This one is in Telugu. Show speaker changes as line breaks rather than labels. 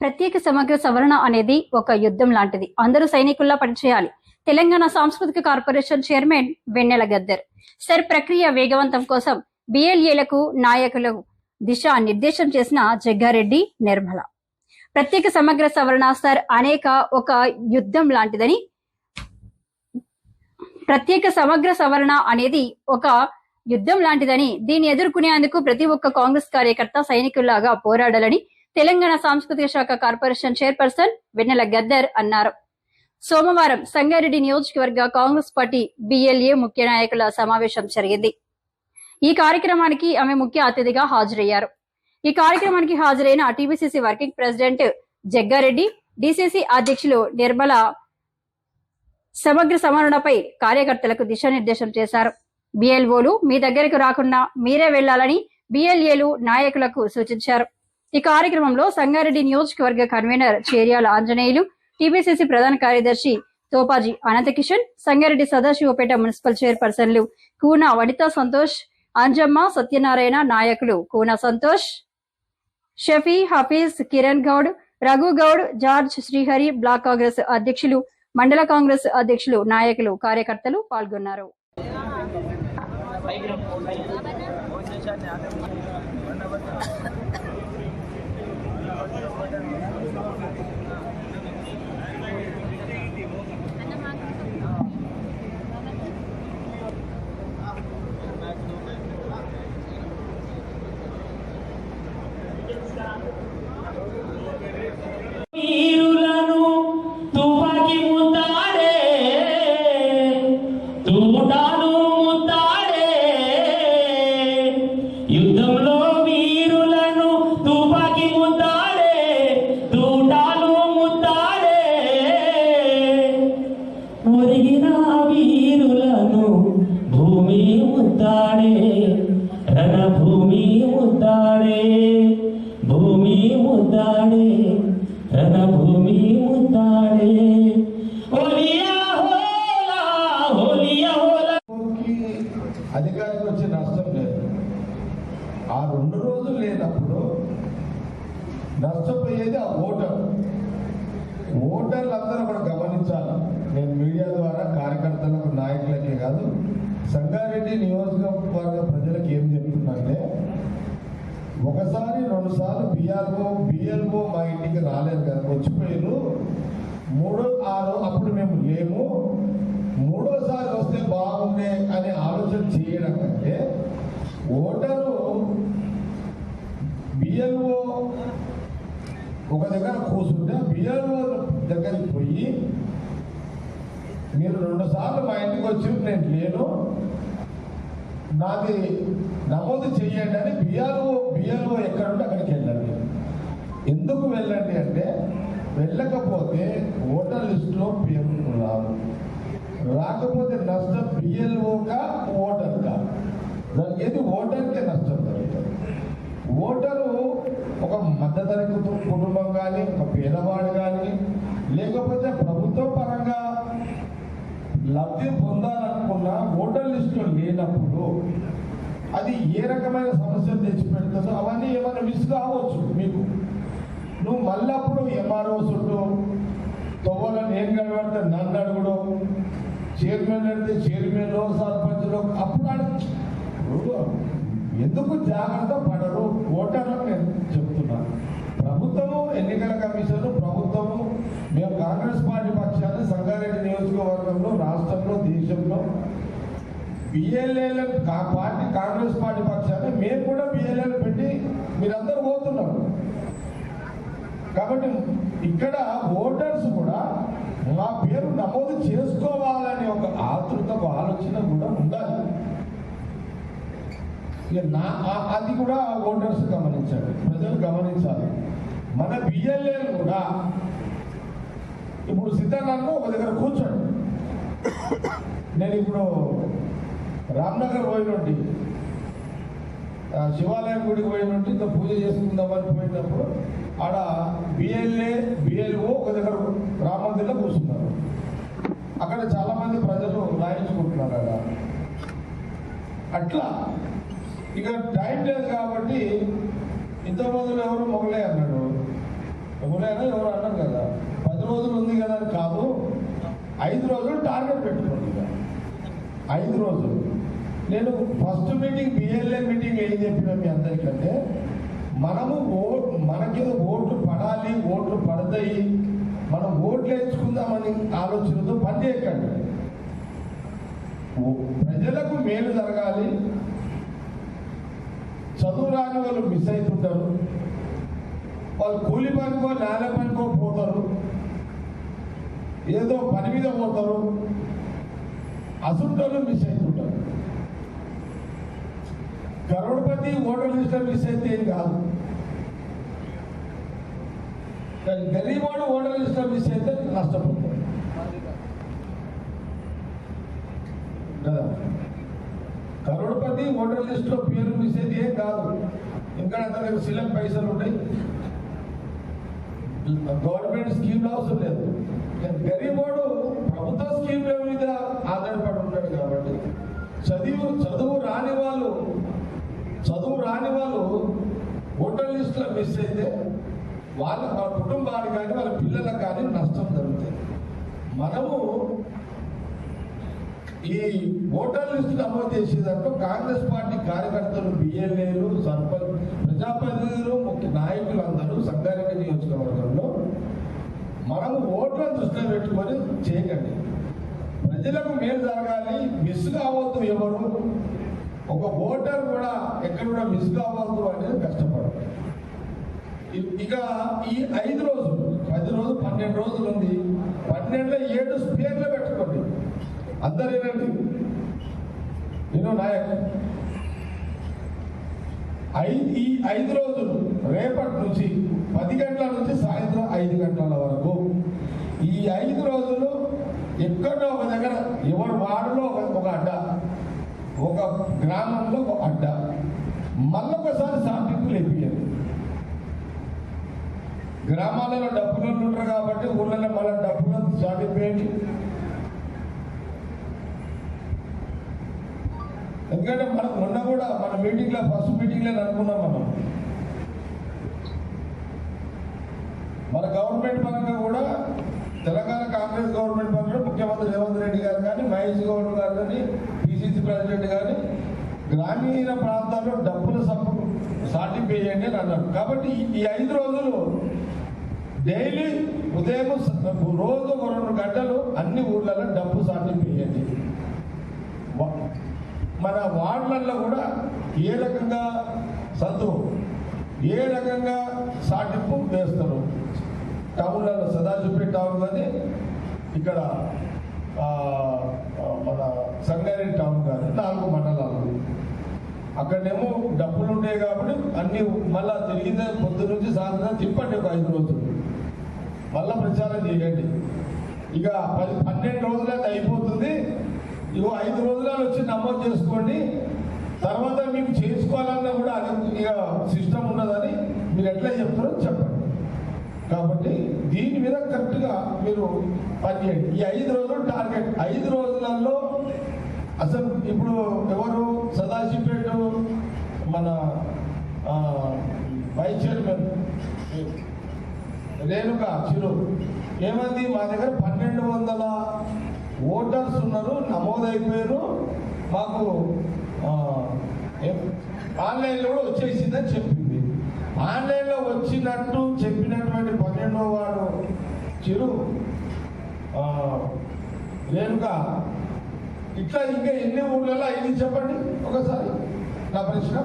ప్రత్యేక సమగ్ర సవరణ అనేది ఒక యుద్ధం లాంటిది. అందరూ సైనికుల్లా పనిచేయాలి. తెలంగాణ సాంస్కృతిక కార్పొరేషన్ చైర్మన్ వెన్నెల గద్దర్. సర్ ప్రక్రియ వేగవంతం కోసం బిఎల్ఏలకు నాయకులకు దిశా నిర్దేశం చేసిన జగ్గారెడ్డి నిర్మల. ప్రత్యేక సమగ్ర సవరణ సర్ అనేక ఒక యుద్ధం లాంటిదని, ప్రత్యేక సమగ్ర సవరణ అనేది ఒక యుద్ధం లాంటిదని, దీన్ని ఎదుర్కొనేందుకు ప్రతి ఒక్క కాంగ్రెస్ కార్యకర్త సైనికుల్లాగా పోరాడాలని తెలంగాణ సాంస్కృతిక శాఖ కార్పొరేషన్ చైర్పర్సన్ వెన్నెల గద్దర్ అన్నారు. సోమవారం సంగారెడ్డి నియోజకవర్గ కాంగ్రెస్ పార్టీ బిఎల్ఏ ముఖ్య నాయకుల సమావేశం జరిగింది. ఈ కార్యక్రమానికి ఆమె ముఖ్య అతిథిగా హాజరయ్యారు. ఈ కార్యక్రమానికి హాజరైన TPCC working president Jaggareddy, DCC అధ్యక్షులు నిర్మల సమగ్ర సవరణపై కార్యకర్తలకు దిశానిర్దేశం చేశారు. బిఎల్ఓలు మీ దగ్గరకు రాకుండా మీరే వెళ్లాలని బిఎల్ఏలు నాయకులకు సూచించారు. ఈ కార్యక్రమంలో సంగారెడ్డి నియోజకవర్గ కన్వీనర్ చేర్యాల ఆంజనేయులు, టీపీసీసీ ప్రధాన కార్యదర్శి తోపాజీ అనంతకిషన్, సంగారెడ్డి సదాశివపేట మున్సిపల్ చైర్పర్సన్లు కూన వనితా సంతోష్, అంజమ్మ, సత్యనారాయణ, నాయకులు కూన సంతోష్, షఫీ, హఫీజ్, కిరణ్ గౌడ్, రఘు గౌడ్, జార్జ్, శ్రీహరి, బ్లాక్ కాంగ్రెస్ అధ్యక్షులు, మండల కాంగ్రెస్ అధ్యక్షులు, నాయకులు, కార్యకర్తలు పాల్గొన్నారు.
యుద్ధంలో వీరులను తుపాకి ముద్దాడే, తూటాలు ముద్దాడే, ఒరిగిన వీరులను భూమి ముద్దాడే, రణభూమి ముద్దాడే, భూమి ముద్దాడే, రణభూమి ముద్దాడే.
అధికారికి వచ్చే నష్టం లేదు. ఆ 2 రోజులు లేనప్పుడు నష్టపోయేది ఆ ఓటర్లందరూ కూడా గమనించాలి. నేను మీడియా ద్వారా కార్యకర్తలకు, నాయకులకే కాదు, సంగారెడ్డి నియోజకవర్గ ప్రజలకు ఏం చెప్తుందంటే, ఒకసారి 2 సార్లు బిఎల్ఓ మా ఇంటికి రాలేదు కదా, వచ్చిపోయారు. 3-6 అప్పుడు మేము లేము, 3ఓసారి వస్తే బాగుండే అనే ఆలోచన చేయడం కంటే, ఓటరు బిఎల్ఓ ఒక దగ్గర కూర్చుంటే బిఎల్ఓ దగ్గరికి పోయి, మీరు 2 సార్లు మా ఇంటికి వచ్చి నేను లేను, నాది నమోదు చేయండి అని బిఎల్ఓ ఎక్కడుంటే అక్కడికి వెళ్ళండి. ఎందుకు వెళ్ళండి అంటే, వెళ్ళకపోతే ఓటర్ లిస్టులో పేరు రాదు, రాకపోతే నష్టం బిఎల్ఓగా ఓటర్గా, దానికి ఏది ఓటర్కే నష్టం జరుగుతుంది. ఓటరు ఒక మధ్యతరగతి కుటుంబం కానీ, ఒక పేదవాడు కానీ, లేకపోతే ప్రభుత్వ పరంగా లబ్ధి పొందాలనుకున్న ఓటర్ లిస్టులో లేనప్పుడు అది ఏ రకమైన సమస్యలు తెచ్చిపెడుతుందో అవన్నీ ఏమైనా మిస్ కావచ్చు మీకు. నువ్వు మళ్ళప్పుడు ఎంఆర్ఓ చుట్టూ తొవ్వలో నేను కనబడితే నన్ను అడుగుడు, చైర్మన్ అడితే చైర్మన్లో, సర్పంచ్లో, అప్పుడు ఎందుకు జాగ్రత్త పడరు ఓటర్లకు నేను చెప్తున్నాను. ప్రభుత్వము, ఎన్నికల కమిషన్, ప్రభుత్వము, మేము కాంగ్రెస్ పార్టీ పక్షాన్ని సంగారెడ్డి నియోజకవర్గంలో, రాష్ట్రంలో, దేశంలో బిఎల్ఏలను పార్టీ, కాంగ్రెస్ పార్టీ పక్షాన్ని మేము కూడా బిఎల్ఏలు పెట్టి మీరందరూ పోతున్నారు. కాబట్టి ఇక్కడ ఓటర్స్ కూడా మా పేరు నమోదు చేసుకోవాలనే ఒక ఆతృత, ఆలోచన కూడా ఉండాలి. అది కూడా ఓటర్స్ గమనించాలి, ప్రజలు గమనించాలి. మన బిఎల్ఏలు కూడా ఇప్పుడు సిద్ధార్థంలో ఒక దగ్గర కూర్చోండి. నేను ఇప్పుడు రామ్నగర్ పోయినండి, శివాలయం గుడికి పోయినంటే ఇంకా పూజ చేసుకుందామని పోయినప్పుడు ఆడ బిఎల్ఓ ఒక దగ్గర రామ మందిర్లో కూర్చున్నారు. అక్కడ చాలా మంది ప్రజలు రాయించుకుంటున్నారు అక్కడ. అట్లా ఇక టైం లేదు కాబట్టి ఇంతకుముందు ఎవరు మొగలే అన్నాడు, ఎవరైనా ఎవరు అన్నారు కదా 10 రోజులు ఉంది కదా అని కాదు, 5 రోజులు టార్గెట్ పెట్టుకోండి. ఇక 5 రోజులు. నేను ఫస్ట్ మీటింగ్ బిఎల్ఏ మీటింగ్ ఏం చెప్పినా మీ అందరికంటే, మనము మనకి ఓట్లు పడాలి, ఓట్లు పడతాయి, మనం ఓట్లు వేసుకుందామని ఆలోచనతో పనిచేయకండి. ప్రజలకు మేలు జరగాలి. చదువు రాని వాళ్ళు మిస్ అవుతుంటారు, వాళ్ళు కూలి పనికో నేల పనికో పోతారు, ఏదో పని మీద పోతారు, అసుంటోళ్ళు మిస్ అవుతుంటారు. కరోడ్పతి ఓటర్ లిస్టర్ మిస్ అయితే ఏం కాదు, కానీ గరీబోడు ఓటర్ లిస్టర్ మిస్ అయితే నష్టపోతాడు కదా. కరోడ్పతి ఓటర్ లిస్టులో పేరు మిస్ అయితే ఏం కాదు, ఇంకా అతనికి సిలం పైసలు ఉంటాయి, గవర్నమెంట్ స్కీమ్ అవసరం లేదు. గరీబోడు ప్రభుత్వ స్కీమ్ల మీద ఆధారపడి ఉంటాడు కాబట్టి చదువు రాని వాళ్ళు ఓటర్ లిస్టులో మిస్ అయితే వాళ్ళ కుటుంబానికి కానీ వాళ్ళ పిల్లలకు కానీ నష్టం జరుగుతుంది. మనము ఈ ఓటర్ లిస్టు నమోదు చేసేదాంట్లో కాంగ్రెస్ పార్టీ కార్యకర్తలు, బిఎల్ఏలు, సర్పంచ్, ప్రజాప్రతినిధులు, ముఖ్య నాయకులు అందరూ సంగారెడ్డి నియోజకవర్గంలో మనము ఓట్లను దృష్టిలో పెట్టుకొని చేయకండి. ప్రజలకు మేలు జరగాలి, మిస్ కావద్దు. ఎవరు ఒక ఓటర్ కూడా ఎక్కడ కూడా మిస్ కావద్దు అనేది కష్టపడాలి. ఇక ఈ 5 రోజులు, 10 రోజులు, 12 రోజులు ఉంది. 12లో 7 స్పేర్లు పెట్టుకోండి. అందరు ఏనండి, నేను నాయక్. ఈ 5 రోజులు రేపటి నుంచి 10 గంటల నుంచి సాయంత్రం 5 గంటల వరకు, ఈ 5 రోజులు ఎక్కడో ఒక దగ్గర, ఎవరి వార్డులో ఒక అడ్డ, ఒక గ్రామంలో ఒక అడ్డ, మళ్ళొకసారి సాటింపు లేపియాలి. గ్రామాలలో డబ్బులు ఉంటారు కాబట్టి ఊళ్ళలో మళ్ళీ డబ్బులను సాటింపేయండి. ఎందుకంటే మనం మొన్న కూడా మన మీటింగ్లో, ఫస్ట్ మీటింగ్లో అనుకున్నాం, మన గవర్నమెంట్ పరంగా కూడా, తెలంగాణ కాంగ్రెస్ గవర్నమెంట్ పరంగా ముఖ్యమంత్రి రేవంత్ రెడ్డి గారు కానీ, మహేష్ గౌడ్ గారు కానీ, పిసిసి ప్రెసిడెంట్ కానీ గ్రామీణ ప్రాంతాల్లో డబ్బుల సాటింపు వేయండి అని అన్నారు. కాబట్టి ఈ 5 రోజులు డైలీ ఉదయం రోజు ఒక 2 గంటలు అన్ని ఊర్లలో డబ్బు సాటింపు వేయండి. మన వార్డులలో కూడా ఏ రకంగా ఏ రకంగా సాటింపు వేస్తారు. టౌన్లలో సదాశివపేట టౌన్ కానీ, ఇక్కడ మన సంగారెడ్డి టౌన్ కానీ 4 మండలాలు, అక్కడనేమో డబ్బులు ఉంటాయి కాబట్టి అన్ని మళ్ళా తిరిగిందే పొద్దు నుంచి సాయంత్రం తిప్పండి. ఒక 5 రోజులు మళ్ళా ప్రచారం చేయండి. ఇక 12 రోజులైతే అయిపోతుంది. ఇగో 5 రోజులలో వచ్చి నమోదు చేసుకోండి. తర్వాత మీకు చేసుకోవాలన్నా కూడా అది ఇక సిస్టమ్ ఉన్నదని మీరు ఎట్లా చెప్తారో చెప్పండి. కాబట్టి దీని మీద కరెక్ట్గా మీరు పనిచేయండి. ఈ 5 రోజులు టార్గెట్. 5 రోజులలో అసలు ఇప్పుడు ఎవరు సదాశివపేట మన వైస్ చైర్మన్ రేణుకా చిరు ఏమంది, మా దగ్గర 1200 ఓటర్స్ ఉన్నారు, నమోదైపోయారు, మాకు ఆన్లైన్లో కూడా వచ్చేసిందని చెప్పింది. ఆన్లైన్లో వచ్చినట్టు చెప్పినటువంటి 12వ వాడు చిరు రేణుకా, ఇట్లా ఇంకా ఎన్ని ఊళ్ళలో అయింది చెప్పండి ఒకసారి నా ప్రశ్న.